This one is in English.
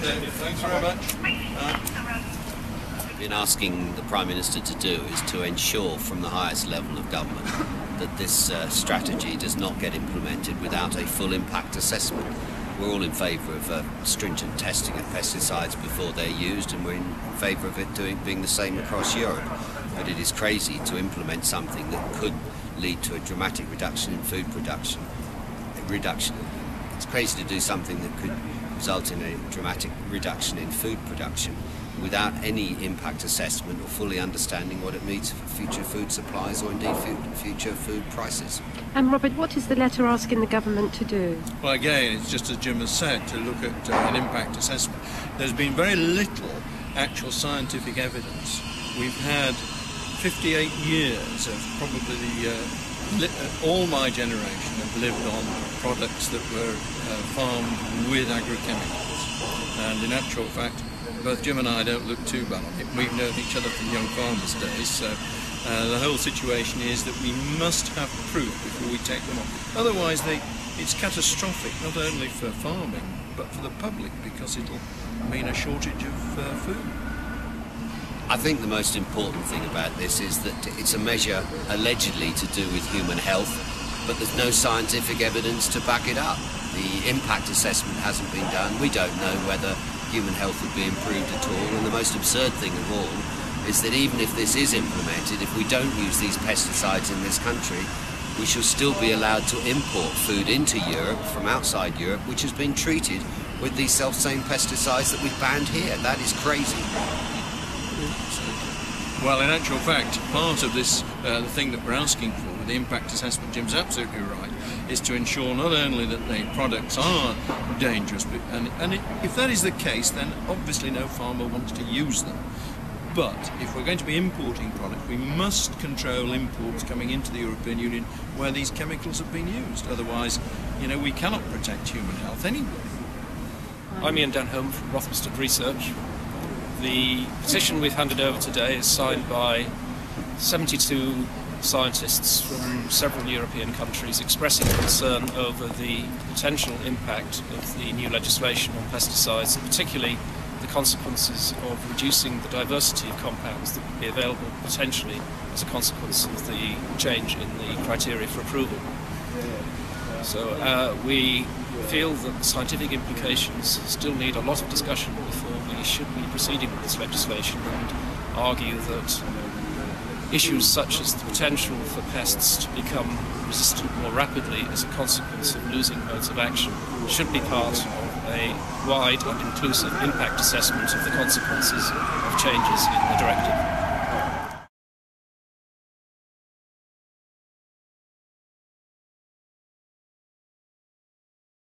David. Thanks very much. Been asking the Prime Minister to do is to ensure from the highest level of government that this strategy does not get implemented without a full impact assessment. We're all in favour of stringent testing of pesticides before they're used, and we're in favour of it being the same across Europe. But it is crazy to implement something that could lead to a dramatic reduction in food production. It's crazy to do something that could result in a dramatic reduction in food production without any impact assessment or fully understanding what it means for future food supplies or indeed future food prices. And Robert, what is the letter asking the government to do? Well, again, it's just as Jim has said, to look at an impact assessment. There's been very little actual scientific evidence. We've had 58 years of probably all my generation have lived on products that were farmed with agrochemicals. And in actual fact, both Jim and I don't look too bad on it. We've known each other from young farmers' days, so the whole situation is that we must have proof before we take them on. Otherwise, it's catastrophic, not only for farming, but for the public, because it'll mean a shortage of food. I think the most important thing about this is that it's a measure allegedly to do with human health, but there's no scientific evidence to back it up. The impact assessment hasn't been done. We don't know whether human health would be improved at all, and the most absurd thing of all is that even if this is implemented, if we don't use these pesticides in this country, we shall still be allowed to import food into Europe from outside Europe which has been treated with these self-same pesticides that we've banned here. That is crazy. Well, in actual fact, part of this, the thing that we're asking for with the impact assessment, Jim's absolutely right, is to ensure not only that the products are dangerous, but, and if that is the case, then obviously no farmer wants to use them. But if we're going to be importing products, we must control imports coming into the European Union where these chemicals have been used. Otherwise, you know, we cannot protect human health anyway. I'm Ian Denholm from Rothmsted Research. The petition we've handed over today is signed by 72 scientists from several European countries expressing concern over the potential impact of the new legislation on pesticides, and particularly the consequences of reducing the diversity of compounds that would be available potentially as a consequence of the change in the criteria for approval. So we feel that the scientific implications still need a lot of discussion before we should be proceeding with this legislation, and argue that issues such as the potential for pests to become resistant more rapidly as a consequence of losing modes of action should be part of a wide and inclusive impact assessment of the consequences of changes in the directive.